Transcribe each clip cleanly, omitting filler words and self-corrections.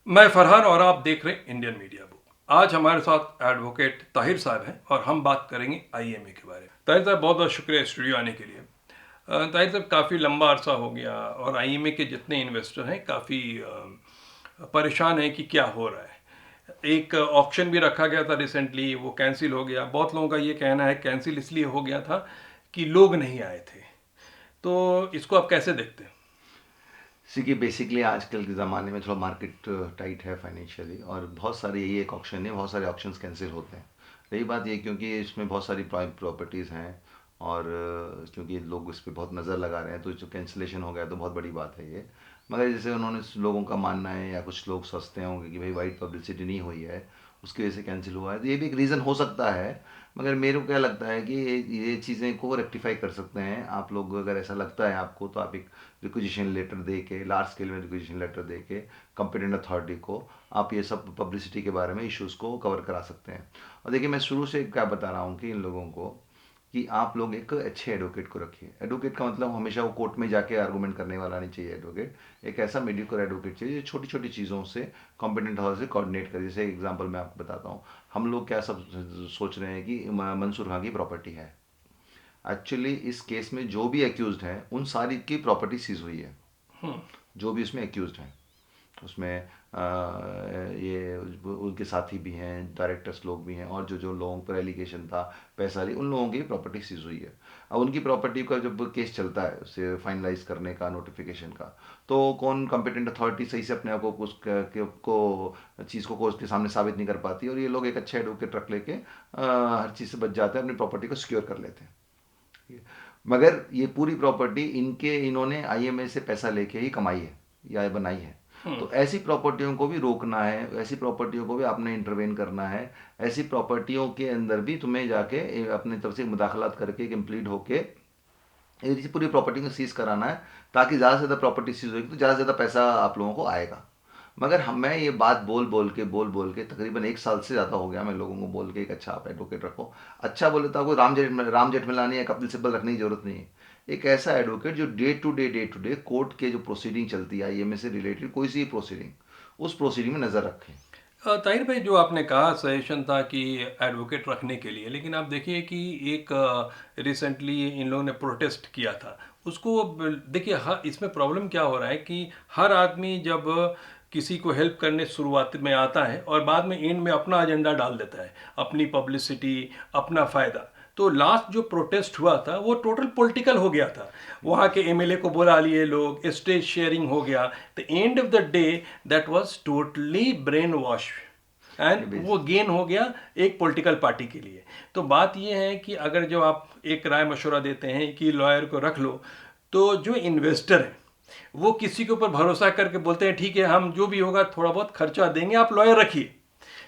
मैं फरहान और आप देख रहे हैं इंडियन मीडिया बुक। आज हमारे साथ एडवोकेट ताहिर साहब हैं और हम बात करेंगे आईएमए के बारे में। ताहिर साहब, बहुत बहुत शुक्रिया स्टूडियो आने के लिए। ताहिर साहब, काफ़ी लंबा अरसा हो गया और आईएमए के जितने इन्वेस्टर हैं काफ़ी परेशान हैं कि क्या हो रहा है। एक ऑक्शन भी रखा गया था रिसेंटली, वो कैंसिल हो गया। बहुत लोगों का ये कहना है कैंसिल इसलिए हो गया था कि लोग नहीं आए थे। तो इसको आप कैसे देखते हैं? सी कि बेसिकली आजकल के ज़माने में थोड़ा मार्केट टाइट है फाइनेंशियली, और बहुत सारे यही एक ऑप्शन है, बहुत सारे ऑप्शंस कैंसिल होते हैं। रही बात ये, क्योंकि इसमें बहुत सारी प्राइम प्रॉपर्टीज़ हैं और क्योंकि लोग इस पर बहुत नज़र लगा रहे हैं, तो जो कैंसिलेशन हो गया तो बहुत बड़ी बात है ये। मगर जैसे उन्होंने लोगों का मानना है, या कुछ लोग सोचते होंगे कि भाई वाइट पब्लिसिटी नहीं हुई है, उसकी वजह से कैंसिल हुआ है, तो ये भी एक रीज़न हो सकता है। मगर मेरे को क्या लगता है कि ये चीज़ें को रेक्टिफाई कर सकते हैं आप लोग। अगर ऐसा लगता है आपको, तो आप एक रिक्वेजिशन लेटर दे के, लार्ज स्केल में रिक्वेजिशन लेटर दे के कंपिटेंट अथॉरिटी को आप ये सब पब्लिसिटी के बारे में इश्यूज़ को कवर करा सकते हैं। और देखिए, मैं शुरू से क्या बता रहा हूँ कि इन लोगों को कि आप लोग एक अच्छे एडवोकेट को रखिए। एडवोकेट का मतलब हमेशा वो कोर्ट में जाके आर्गूमेंट करने वाला नहीं चाहिए। एडवोकेट एक ऐसा मीडियोकर एडवोकेट चाहिए जो छोटी छोटी चीज़ों से कॉम्पिटेंट अथॉरिटी से कोऑर्डिनेट करे। जैसे एग्जांपल मैं आपको बताता हूँ, हम लोग क्या सब सोच रहे हैं कि मंसूर खान की प्रॉपर्टी है। एक्चुअली इस केस में जो भी एक्यूज्ड हैं उन सारी की प्रॉपर्टी सीज हुई है। जो भी उसमें एक्यूज्ड हैं उसमें ये उनके साथी भी हैं, डायरेक्टर्स लोग भी हैं, और जो जो लोगों पर एलिगेशन था पैसा ली, उन लोगों की प्रॉपर्टी सीज हुई है। अब उनकी प्रॉपर्टी का जब केस चलता है उसे फाइनलाइज करने का, नोटिफिकेशन का, तो कौन कंपिटेंट अथॉरिटी सही से अपने आप को चीज़ को कोर्ट के सामने साबित नहीं कर पाती, और ये लोग एक अच्छे एडवोकेट रख लेके हर चीज़ से बच जाते हैं, अपनी प्रॉपर्टी को सिक्योर कर लेते हैं। मगर ये पूरी प्रॉपर्टी इन्होंने आईएमए से पैसा लेके ही कमाई है या बनाई है। तो ऐसी प्रॉपर्टियों को भी रोकना है, ऐसी प्रॉपर्टियों को भी आपने इंटरवेन करना है। ऐसी प्रॉपर्टियों के अंदर भी तुम्हें जाके अपने तरफ से मुदाखलात करके कंप्लीट होके ये पूरी प्रॉपर्टी को सीज कराना है, ताकि ज़्यादा से ज़्यादा प्रॉपर्टी सीज होगी तो ज़्यादा से ज़्यादा पैसा आप लोगों को आएगा। मगर हम मैं ये बात बोल बोल के तकरीबन 1 साल से ज़्यादा हो गया मैं लोगों को बोल के, एक अच्छा आप एडवोकेट रखो। अच्छा बोले तो आपको राम जेठमलानी या कपिल सिब्बल रखने की जरूरत नहीं है। एक ऐसा एडवोकेट जो डे टू डे कोर्ट के जो प्रोसीडिंग चलती है आईएमए से रिलेटेड, कोई सी प्रोसीडिंग, उस प्रोसीडिंग में नज़र रखें। ताहिर भाई, जो आपने कहा सजेशन था कि एडवोकेट रखने के लिए, लेकिन आप देखिए कि एक रिसेंटली इन लोगों ने प्रोटेस्ट किया था उसको। देखिए, हर इसमें प्रॉब्लम क्या हो रहा है कि हर आदमी जब किसी को हेल्प करने शुरुआत में आता है और बाद में एंड में अपना एजेंडा डाल देता है, अपनी पब्लिसिटी, अपना फ़ायदा। तो लास्ट जो प्रोटेस्ट हुआ था वो टोटल पॉलिटिकल हो गया था। वहाँ के एमएलए को बुला लिए लोग, स्टेज शेयरिंग हो गया। The end of the day that was totally brain wash and ये बेस वो गेन हो गया एक पॉलिटिकल पार्टी के लिए। तो बात ये है कि अगर जो आप एक राय मशवरा देते हैं कि लॉयर को रख लो, तो जो इन्वेस्टर है वो किसी के ऊपर भरोसा करके बोलते हैं ठीक है, हम जो भी होगा थोड़ा बहुत खर्चा देंगे, आप लॉयर रखिए।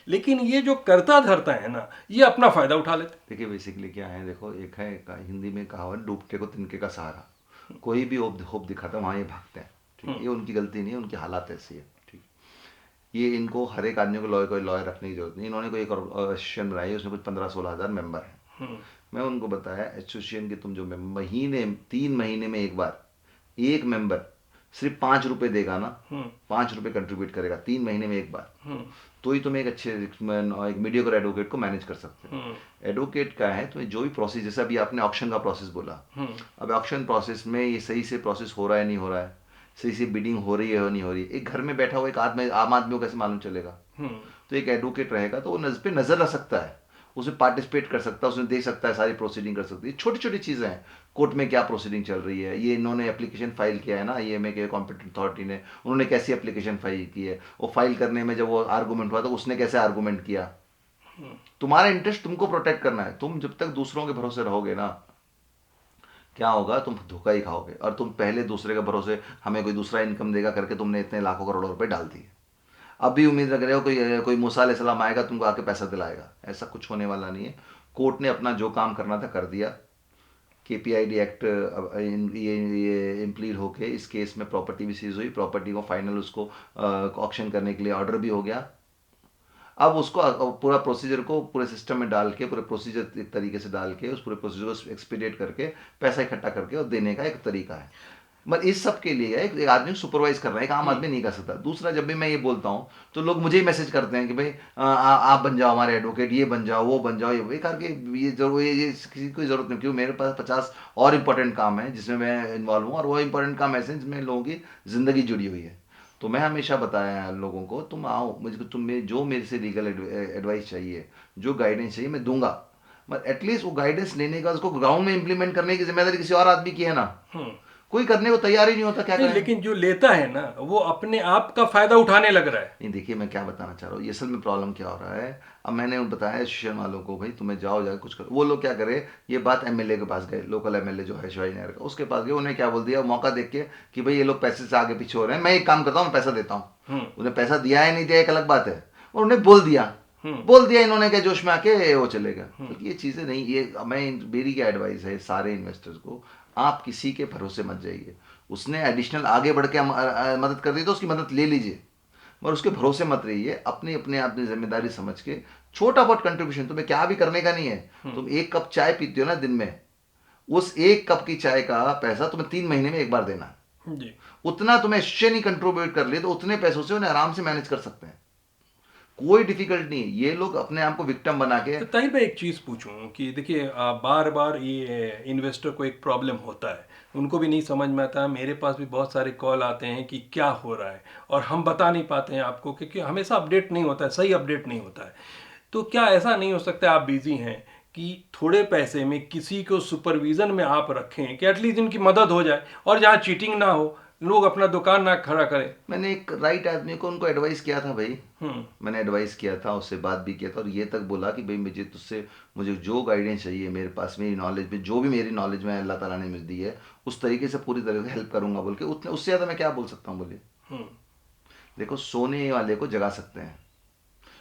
लेकिन ये जो करता धरता है ना, ये अपना फायदा उठा लेते देखिए बेसिकली क्या है, देखो एक है हिंदी में कहावत, डूबते को तिनके का सहारा। कोई भी होप होप दिखाता है वहाँ ये भागते हैं। ठीक है, ये उनकी गलती नहीं है, उनकी हालात ऐसी है। ठीक, ये इनको हर एक आदमी को कोई लॉयर रखने की जरूरत नहीं। इन्होंने कोई एक एसोसिएशन बनाई है, उसमें कुछ 15-16 हज़ार मेंबर हैं। मैं उनको बताया एसोसिएशन के तुम जो महीने 3 महीने में एक बार एक मेंबर सिर्फ 5 रुपए देगा ना, 5 रुपए कंट्रीब्यूट करेगा 3 महीने में एक बार, तो ही तुम एक अच्छे एक मीडियोकर एडवोकेट को मैनेज कर सकते हो। एडवोकेट का है तुम्हें जो भी प्रोसेस, जैसे अभी आपने ऑक्शन का प्रोसेस बोला, अब ऑक्शन प्रोसेस में ये सही से प्रोसेस हो रहा है नहीं हो रहा है, सही से बिडिंग हो रही है नहीं हो रही है, एक घर में बैठा हुआ एक आम आदमी को कैसे मालूम चलेगा? तो एक एडवोकेट रहेगा तो वो पे नजर रख सकता है, उसमें पार्टिसिपेट कर सकता है, उसमें देख सकता है, सारी प्रोसीडिंग कर सकती है। छोटी छोटी चीज़ें हैं, कोर्ट में क्या प्रोसीडिंग चल रही है, ये इन्होंने एप्लीकेशन फाइल किया है ना आईएमए के कॉम्पिटेंट अथॉरिटी ने, उन्होंने कैसी एप्लीकेशन फाइल की है, वो फाइल करने में जब वो आर्गूमेंट हुआ तो उसने कैसे आर्गूमेंट किया। तुम्हारा इंटरेस्ट तुमको प्रोटेक्ट करना है। तुम जब तक दूसरों के भरोसे रहोगे ना, क्या होगा, तुम धोखा ही खाओगे। और तुम पहले दूसरे के भरोसे हमें कोई दूसरा इनकम देगा करके तुमने इतने लाखों करोड़ों रुपए डाल दिए। अब भी उम्मीद रख रहे हो कोई कोई मूसा अलैहिस्सलाम आएगा तुमको आके पैसा दिलाएगा, ऐसा कुछ होने वाला नहीं है। कोर्ट ने अपना जो काम करना था कर दिया। केपीआईडी एक्ट ये इम्प्लीड होके इस केस में प्रॉपर्टी भी सीज हुई, प्रॉपर्टी को फाइनल उसको ऑक्शन करने के लिए ऑर्डर भी हो गया। अब उसको पूरा प्रोसीजर को पूरे सिस्टम में डाल के, पूरे प्रोसीजर एक तरीके से डाल के, उस पूरे प्रोसीजर को एक्सपीडिएट करके पैसा इकट्ठा करके और देने का एक तरीका है। मतलब इस सब के लिए एक आदमी सुपरवाइज कर रहा है, एक आम आदमी नहीं कर सकता। दूसरा, जब भी मैं ये बोलता हूँ तो लोग मुझे ही मैसेज करते हैं कि भाई आप बन जाओ हमारे एडवोकेट, ये बन जाओ, वो बन जाओ, ये करके ये जरूर ये किसी की जरूरत नहीं, क्योंकि मेरे पास 50 और इंपॉर्टेंट काम है जिसमें मैं इन्वॉल्व हूँ, और वो इंपॉर्टेंट काम ऐसे हैं जिसमें लोगों की जिंदगी जुड़ी हुई है। तो मैं हमेशा बताया है लोगों को, तुम आओ मुझे, जो मेरे से लीगल एडवाइस चाहिए, जो गाइडेंस चाहिए, मैं दूंगा। मगर एटलीस्ट वो गाइडेंस लेने का, उसको ग्राउंड में इंप्लीमेंट करने की जिम्मेदारी किसी और आदमी की है ना। हम्म। कोई करने को तैयार ही नहीं होता, क्या नहीं, करें। लेकिन जो लेता है ना वो अपने आप का फायदा उठाने लग रहा है। नहीं, देखिए मैं क्या बताना चाह रहा हूँ, ये असल में प्रॉब्लम क्या हो रहा है। अब मैंने बताया एसोसिएशन वालों को, भाई तुम्हें जाओ जाके कुछ करो। वो लोग क्या करे, ये बात एमएलए के पास गए, लोकल एमएलए जो है शिवाजी नगर का, उसके पास गए। उन्हें क्या बोल दिया, मौका देख के कि भाई ये लोग पैसे से आगे पीछे हो रहे हैं, मैं एक काम करता हूँ, मैं पैसा देता हूँ। हम्म। उन्हें पैसा दिया है नहीं दिया एक अलग बात है, और उन्हें बोल दिया। हम्म। बोल दिया इन्होंने, क्या जोश में आके वो चलेगा। हम्म। बल्कि ये चीज़ें नहीं, ये मेरी क्या एडवाइस है सारे इन्वेस्टर्स को, आप किसी के भरोसे मत जाइए। उसने एडिशनल आगे बढ़ के मदद कर दी तो उसकी मदद ले लीजिए, मगर उसके भरोसे मत रहिए। अपनी अपने आपने जिम्मेदारी समझ के छोटा बहुत कंट्रीब्यूशन, तुम्हें क्या भी करने का नहीं है। तुम एक कप चाय पीते हो ना दिन में, उस एक कप की चाय का पैसा तुम्हें 3 महीने में एक बार देना है। जी। उतना तुम्हें एसोसिएशन ही कंट्रीब्यूट कर लिए तो उतने पैसों से उन्हें आराम से मैनेज कर सकते हैं। कोई डिफिकल्ट नहीं है। ये लोग अपने आप को विक्टिम बना के। तो ताहिर भाई, एक चीज़ पूछूं कि देखिए, बार बार ये इन्वेस्टर को एक प्रॉब्लम होता है, उनको भी नहीं समझ में आता। मेरे पास भी बहुत सारे कॉल आते हैं कि क्या हो रहा है, और हम बता नहीं पाते हैं आपको, क्योंकि हमेशा अपडेट नहीं होता है, सही अपडेट नहीं होता है। तो क्या ऐसा नहीं हो सकता, आप बिजी हैं, कि थोड़े पैसे में किसी को सुपरविज़न में आप रखें कि एटलीस्ट इनकी मदद हो जाए, और जहाँ चीटिंग ना हो, लोग अपना दुकान ना खड़ा करें। मैंने एक राइट आदमी को उनको एडवाइस किया था भाई। हम्म। मैंने एडवाइस किया था, उससे बात भी किया था, और ये तक बोला कि भाई मुझे जो गाइडेंस चाहिए, मेरे पास मेरी नॉलेज में जो भी मेरी नॉलेज में अल्लाह ताला ने मुझे दी है, उस तरीके से पूरी तरह से हेल्प करूंगा बोल के। उतने उससे ज़्यादा मैं क्या बोल सकता हूँ बोलिए। हम्म। देखो, सोने वाले को जगा सकते हैं,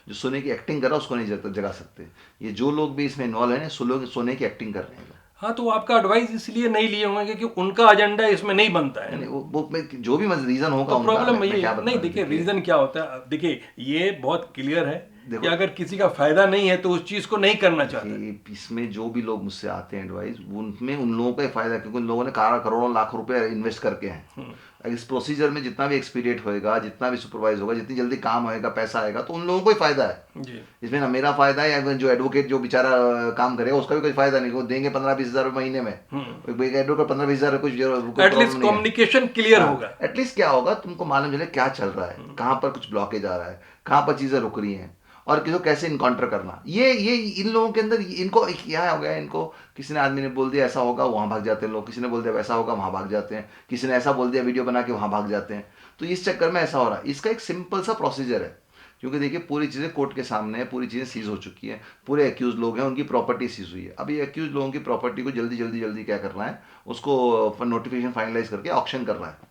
जो सोने की एक्टिंग कर रहा है उसको नहीं जगा सकते। ये जो लोग भी इसमें इन्वॉल्व हैं, सोने की एक्टिंग कर रहे हैं। हाँ, तो वो आपका एडवाइस इसलिए नहीं लिए होंगे क्योंकि उनका एजेंडा इसमें नहीं बनता है नहीं ना। नहीं, जो भी रीज़न होगा तो उनका, प्रॉब्लम मैं ये क्या नहीं, बताऊँ। देखिए देखिए रीजन क्या होता है, देखिए ये बहुत क्लियर है कि देखो अगर किसी का फायदा नहीं है तो उस चीज को नहीं करना चाहता है। देखिए, इसमें जो भी लोग मुझसे आते हैं एडवाइस, उनमें उन लोगों का ही फायदा है, क्योंकि उन लोगों ने करोड़ों लाख रुपए इन्वेस्ट करके हैं। इस प्रोसीजर में जितना भी एक्सपीडिएट होएगा, जितना भी सुपरवाइज होगा, जितनी जल्दी काम होएगा, पैसा आएगा, तो उन लोगों को ही फायदा है। जी। इसमें ना मेरा फायदा है, या जो एडवोकेट जो बेचारा काम करेगा उसका भी कोई फायदा नहीं। वो देंगे 15-20 हज़ार महीने में। एक एडवोकेट 15-20 हज़ार कोई प्रॉब्लम एटलीस्ट नहीं है। कम्युनिकेशन क्लियर हाँ, होगा। एटलीस्ट क्या होगा, तुमको मालूम चले क्या चल रहा है, कहाँ पर कुछ ब्लॉकेज आ रहा है, कहाँ पर चीज़ें रुक रही हैं, और किसी को कैसे इनकाउंटर करना। ये इन लोगों के अंदर, इनको क्या हो गया, इनको किसी ने आदमी ने बोल दिया ऐसा होगा, वहाँ भाग जाते हैं लोग। किसी ने बोल दिया वैसा होगा, वहाँ भाग जाते हैं। किसी ने ऐसा बोल दिया, वीडियो बना के वहाँ भाग जाते हैं। तो इस चक्कर में ऐसा हो रहा है। इसका एक सिंपल सा प्रोसीजर है, क्योंकि देखिए पूरी चीज़ें कोर्ट के सामने है, पूरी चीज़ें सीज हो चुकी हैं, पूरे एक्यूज लोग हैं, उनकी प्रॉपर्टी सीज हुई है। अभी एक्यूज लोगों की प्रॉपर्टी को जल्दी जल्दी जल्दी क्या करना है, उसको नोटिफिकेशन फाइनलाइज करके ऑक्शन करना है।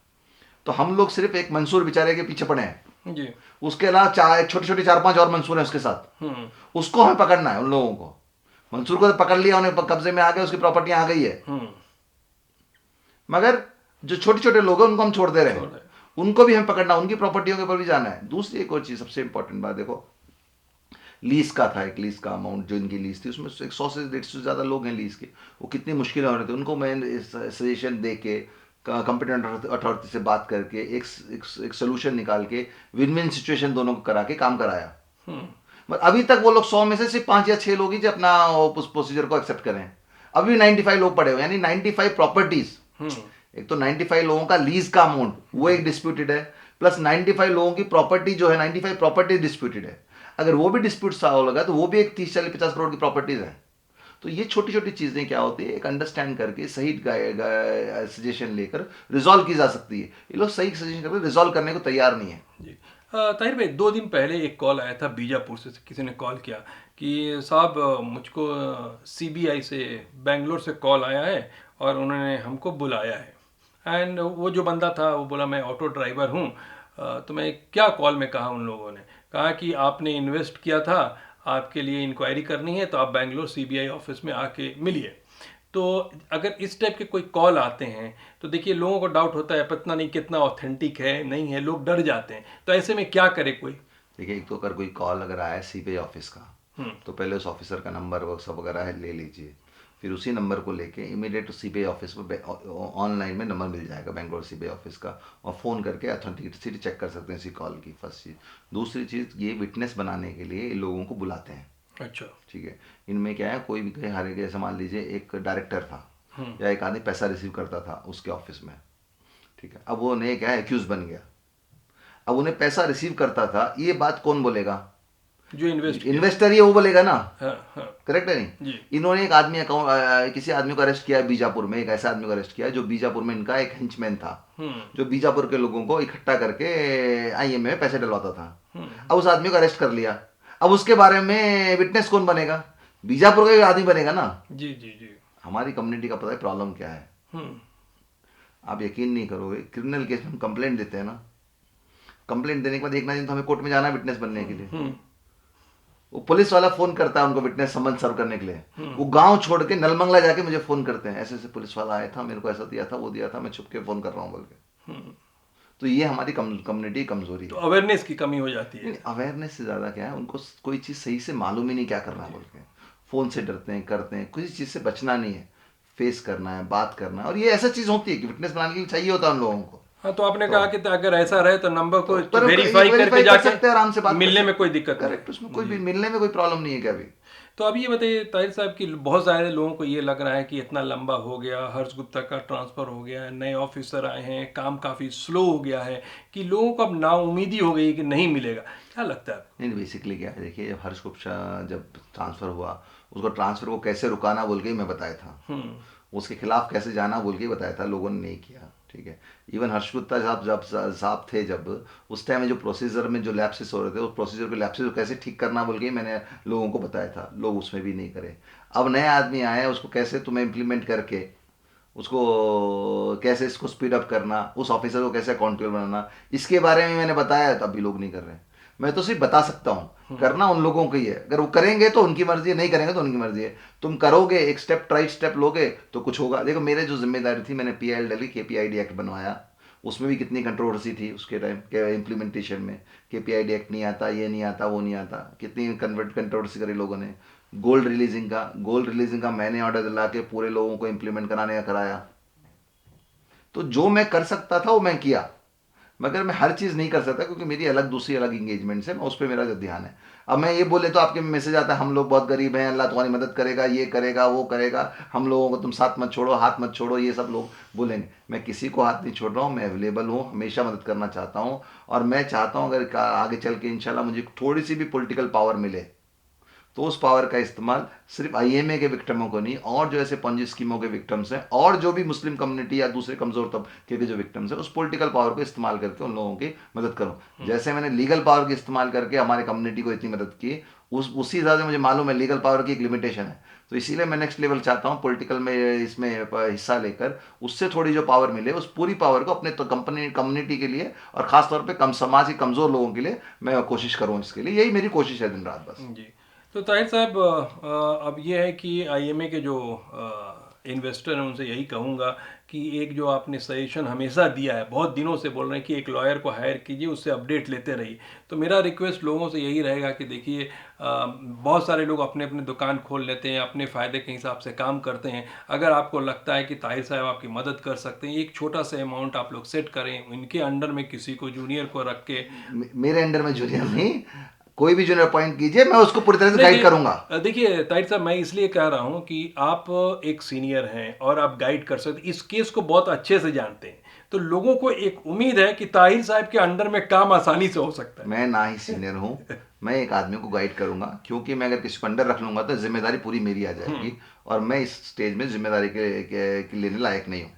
तो हम लोग सिर्फ एक मंसूर बेचारे के पीछे पड़े हैं। जी। उसके अलावा छोटे छोटे 4-5 और मंसूर हैं उसके साथ। उसको हमें पकड़ना है, उन लोगों को। मंसूर को तो पकड़ लिया, उन्हें कब्जे में आ गए, उसकी प्रॉपर्टी आ गई है। मगर जो छोटे छोटे लोग हैं उनको हम छोड़ दे रहे हैं। उनको भी हमें पकड़ना, उनकी प्रॉपर्टियों के ऊपर भी जाना है। दूसरी एक और चीज़, सबसे इंपॉर्टेंट बात देखो, लीज का था, एक लीज का अमाउंट जो इनकी लीज थी, उसमें 100 से 150 से ज़्यादा लोग हैं लीज के। वो कितनी मुश्किल हो रहे थे, उनको मैं सजेशन दे के, कंपिटेंट अथॉरिटी से बात करके एक सोल्यूशन निकाल के, विन विन सिचुएशन दोनों को करा के काम कराया। मगर अभी तक वो लोग 100 में से सिर्फ 5 या 6 लोग ही जो अपना उस प्रोसीजर को एक्सेप्ट करें। अभी 95 लोग पड़े हुए, यानी 95 प्रॉपर्टीज। एक तो 95 लोगों का लीज का अमाउंट वो एक डिस्प्यूटेड है, प्लस 95 लोगों की प्रॉपर्टी जो है, 95 प्रॉपर्टी डिस्प्यूटेड है। अगर वो भी डिस्प्यूट सॉल्व लगा तो वो भी एक 30-40-50 करोड़ की प्रॉपर्टीज है। तो ये छोटी छोटी चीजें क्या होती है, एक अंडरस्टैंड करके सही सजेशन लेकर रिजॉल्व की जा सकती है। ये लोग सही सजेशन करके रिजॉल्व करने को तैयार नहीं है। जी। ताहिर भाई, 2 दिन पहले एक कॉल आया था बीजापुर से, किसी ने कॉल किया कि साहब मुझको सीबीआई से, बेंगलोर से कॉल आया है और उन्होंने हमको बुलाया है। एंड वो जो बंदा था वो बोला मैं ऑटो ड्राइवर हूँ। तो मैं क्या कॉल में कहा, उन लोगों ने कहा कि आपने इन्वेस्ट किया था, आपके लिए इंक्वायरी करनी है, तो आप बेंगलोर सीबीआई ऑफिस में आके मिलिए। तो अगर इस टाइप के कोई कॉल आते हैं तो देखिए लोगों को डाउट होता है, पता नहीं कितना ऑथेंटिक है, नहीं है, लोग डर जाते हैं। तो ऐसे में क्या करे कोई? देखिए, एक तो अगर कोई कॉल अगर आया सीबीआई ऑफिस का, तो पहले उस ऑफिसर का नंबर वो सब वगैरह है ले लीजिए। फिर उसी नंबर को लेके इमीडिएट सीबीआई ऑफिस पर ऑनलाइन में नंबर मिल जाएगा बेंगलोर सीबीआई ऑफिस का, और फ़ोन करके ऑथेंटिसिटी चेक कर सकते हैं इसी कॉल की। फर्स्ट चीज़। दूसरी चीज़, ये विटनेस बनाने के लिए इन लोगों को बुलाते हैं। अच्छा। ठीक है। इनमें क्या है, कोई भी कहीं हारे गए, जैसे मान लीजिए एक डायरेक्टर था या एक आदमी पैसा रिसीव करता था उसके ऑफिस में। ठीक है। अब वो नए क्या है, एक्यूज बन गया। अब उन्हें पैसा रिसीव करता था, ये बात कौन बोलेगा? जो इन्वेस्ट किया। इन्वेस्टर ही है, वो बोलेगा ना। हाँ हाँ। करेक्ट है नहीं? जी। इन्होंने एक आदमी अकाउंट किसी आदमी को अरेस्ट किया है बीजापुर में, एक ऐसा आदमी को अरेस्ट किया है जो बीजापुर में इनका एक हेंचमैन था, जो बीजापुर के लोगों को इकट्ठा करके आईएमए में पैसे डलवाता था। अब उस आदमी को अरेस्ट कर लिया। अब उसके बारे में विटनेस कौन बनेगा? बीजापुर का ही आदमी बनेगा ना। जी जी जी। हमारी कम्युनिटी का पता है प्रॉब्लम क्या है? आप यकीन नहीं करोगे, क्रिमिनल केस में हम कंप्लेंट देते हैं ना, कंप्लेंट देने के बाद एक ना दिन तो हमें कोर्ट में जाना है विटनेस बनने के लिए। वो पुलिस वाला फोन करता है उनको विटनेस समन सर्व करने के लिए। वो गांव छोड़ के नलमंगला जाके मुझे फोन करते हैं, ऐसे ऐसे पुलिस वाला आया था, मेरे को ऐसा दिया था, वो दिया था, मैं छुप के फोन कर रहा हूँ बोल के। तो ये हमारी कम्युनिटी कमजोरी है। तो अवेयरनेस की कमी हो जाती है। अवेयरनेस से ज्यादा क्या है, उनको कोई चीज सही से मालूम ही नहीं क्या करना है बोल के, फोन से डरते हैं, करते हैं। किसी चीज से बचना नहीं है, फेस करना है, बात करना है। और ये ऐसा चीज होती है कि विटनेस बनाने के लिए चाहिए होता है उन लोगों को। हाँ, तो आपने कहा कि अगर ऐसा रहे तो नंबर को पर वेरीफाई करके कर जाके सकते हैं, आराम से बात मिलने में कोई दिक्कत नहीं। करेक्ट, उसमें कोई भी मिलने में कोई प्रॉब्लम नहीं है क्या? अभी तो अब ये बताइए ताहिर साहब कि बहुत सारे लोगों को ये लग रहा है कि इतना लंबा हो गया, हर्ष गुप्ता का ट्रांसफ़र हो गया है, नए ऑफिसर आए हैं, काम काफ़ी स्लो हो गया है, कि लोगों को अब नाउमीदी हो गई कि नहीं मिलेगा। क्या लगता है? नहीं, बेसिकली क्या है, देखिए, जब हर्ष गुप्ता जब ट्रांसफ़र हुआ, उसको ट्रांसफ़र को कैसे रुकाना बोल के ही मैं बताया था, उसके खिलाफ कैसे जाना बोल के ही बताया था, लोगों ने नहीं किया। ठीक है। इवन हर्ष गुप्ता साहब थे जब, उस टाइम में जो प्रोसीजर में जो लैप्सेस हो रहे थे, उस प्रोसीजर के लैप्सेस को कैसे ठीक करना बोल के ही मैंने लोगों को बताया था, लोग उसमें भी नहीं करे। अब नया आदमी आया है, उसको कैसे तुम्हें इम्प्लीमेंट करके उसको कैसे इसको स्पीड अप करना, उस ऑफिसर को कैसे अकाउंटेबल बनाना, इसके बारे में मैंने बताया, तब भी लोग नहीं कर रहे। मैं तो सिर्फ बता सकता हूँ, करना उन लोगों को ही है। अगर वो करेंगे तो उनकी मर्जी है, नहीं करेंगे तो उनकी मर्जी है। तुम करोगे, एक स्टेप ट्राई स्टेप लोगे तो कुछ होगा। देखो, मेरे जो जिम्मेदारी थी, मैंने पीआईएल डली, केपीआईडी एक्ट बनवाया। उसमें भी कितनी कंट्रोवर्सी थी उसके टाइम के इम्प्लीमेंटेशन में। केपीआईडी एक्ट नहीं आता, ये नहीं आता, वो नहीं आता, कितनी कंट्रोवर्सी करी लोगों ने। गोल्ड रिलीजिंग का मैंने ऑर्डर दिला के पूरे लोगों को इम्प्लीमेंट कराने का कराया। तो जो मैं कर सकता था वो मैं किया, मगर मैं हर चीज़ नहीं कर सकता, क्योंकि मेरी दूसरी अलग इंगेजमेंट्स है, मैं उस पर मेरा जो ध्यान है। अब मैं ये बोले तो आपके मैसेज आता है, हम लोग बहुत गरीब हैं, अल्लाह तुम्हारी मदद करेगा, ये करेगा, वो करेगा, हम लोगों को तुम साथ मत छोड़ो, हाथ मत छोड़ो, ये सब लोग बोलेंगे। मैं किसी को हाथ नहीं छोड़ रहा हूँ, मैं अवेलेबल हूँ, हमेशा मदद करना चाहता हूँ। और मैं चाहता हूँ अगर आगे चल के इंशाल्लाह मुझे थोड़ी सी भी पॉलिटिकल पावर मिले, तो उस पावर का इस्तेमाल सिर्फ आईएमए के विक्टिमों को नहीं, और जो ऐसे पंजी स्कीमों के विक्टिम्स हैं, और जो भी मुस्लिम कम्युनिटी या दूसरे कमजोर तबके के जो विक्टिम्स हैं, उस पॉलिटिकल पावर को इस्तेमाल करके उन लोगों की मदद करूं। जैसे मैंने लीगल पावर के इस्तेमाल करके हमारे कम्युनिटी को इतनी मदद की, उसी हिसाब से मुझे मालूम है लीगल पावर की एक लिमिटेशन है। तो इसीलिए मैं नेक्स्ट लेवल चाहता हूँ पॉलिटिकल में, इसमें हिस्सा लेकर उससे थोड़ी जो पावर मिले, उस पूरी पावर को अपने तो कम्युनिटी के लिए, और खासतौर पर समाज के कमज़ोर लोगों के लिए मैं कोशिश करूँ। इसके लिए यही मेरी कोशिश है दिन रात बस। जी। तो ताहिर साहब, अब ये है कि आईएमए के जो इन्वेस्टर हैं उनसे यही कहूँगा कि एक जो आपने सजेशन हमेशा दिया है, बहुत दिनों से बोल रहे हैं कि एक लॉयर को हायर कीजिए, उससे अपडेट लेते रहिए। तो मेरा रिक्वेस्ट लोगों से यही रहेगा कि देखिए, बहुत सारे लोग अपने अपने दुकान खोल लेते हैं, अपने फ़ायदे के हिसाब से काम करते हैं। अगर आपको लगता है कि ताहिर साहब आपकी मदद कर सकते हैं, एक छोटा सा अमाउंट आप लोग सेट करें, इनके अंडर में किसी को जूनियर को रख के। मेरे अंडर में जूनियर नहीं, कोई भी जूनियर अपॉइंट कीजिए, मैं उसको पूरी तरह से गाइड करूंगा। देखिए ताहिर साहब, मैं इसलिए कह रहा हूं कि आप एक सीनियर हैं और आप गाइड कर सकते, इस केस को बहुत अच्छे से जानते हैं, तो लोगों को एक उम्मीद है कि ताहिर साहब के अंडर में काम आसानी से हो सकता है। मैं ना ही सीनियर हूं, मैं एक आदमी को गाइड करूंगा, क्योंकि मैं अगर किसी को अंडर रख लूंगा तो जिम्मेदारी पूरी मेरी आ जाएगी, और मैं इस स्टेज में जिम्मेदारी के लेने लायक नहीं हूँ।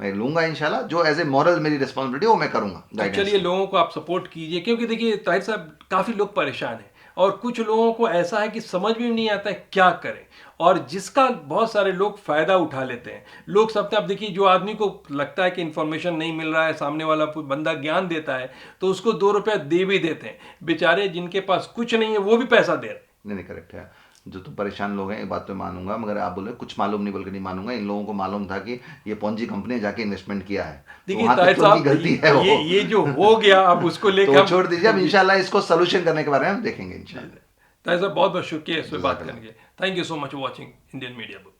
मैं लूंगा इंशाल्लाह, जो एज ए मॉरल मेरी रिस्पॉन्सिबिलिटी वो मैं करूंगा। तो चलिए, लोगों को आप सपोर्ट कीजिए, क्योंकि देखिए ताहिर साहब, काफ़ी लोग परेशान हैं, और कुछ लोगों को ऐसा है कि समझ में नहीं आता है क्या करें, और जिसका बहुत सारे लोग फ़ायदा उठा लेते हैं। लोग सब, अब देखिए, जो आदमी को लगता है कि इन्फॉर्मेशन नहीं मिल रहा है, सामने वाला कोई बंदा ज्ञान देता है, तो उसको 2 रुपया दे भी देते हैं। बेचारे जिनके पास कुछ नहीं है वो भी पैसा दे रहे हैं। नहीं, करेक्ट है। जो तो परेशान लोग हैं, ये बात तो मानूंगा, मगर आप बोले कुछ मालूम नहीं बोल के नहीं मानूंगा। इन लोगों को मालूम था कि ये पॉन्जी कंपनी जाके इन्वेस्टमेंट किया है, देखिए तो ताहिर साहब, गलती है वो। ये जो हो गया, अब उसको लेकर तो छोड़ दीजिए, अब इंशाल्लाह इसको सोल्यूशन करने के बारे में हम देखेंगे इंशाल्लाह। ताहिर साहब, बहुत बहुत शुक्रिया इस पर बात करने के लिए। Thank you so much watching Indian media book.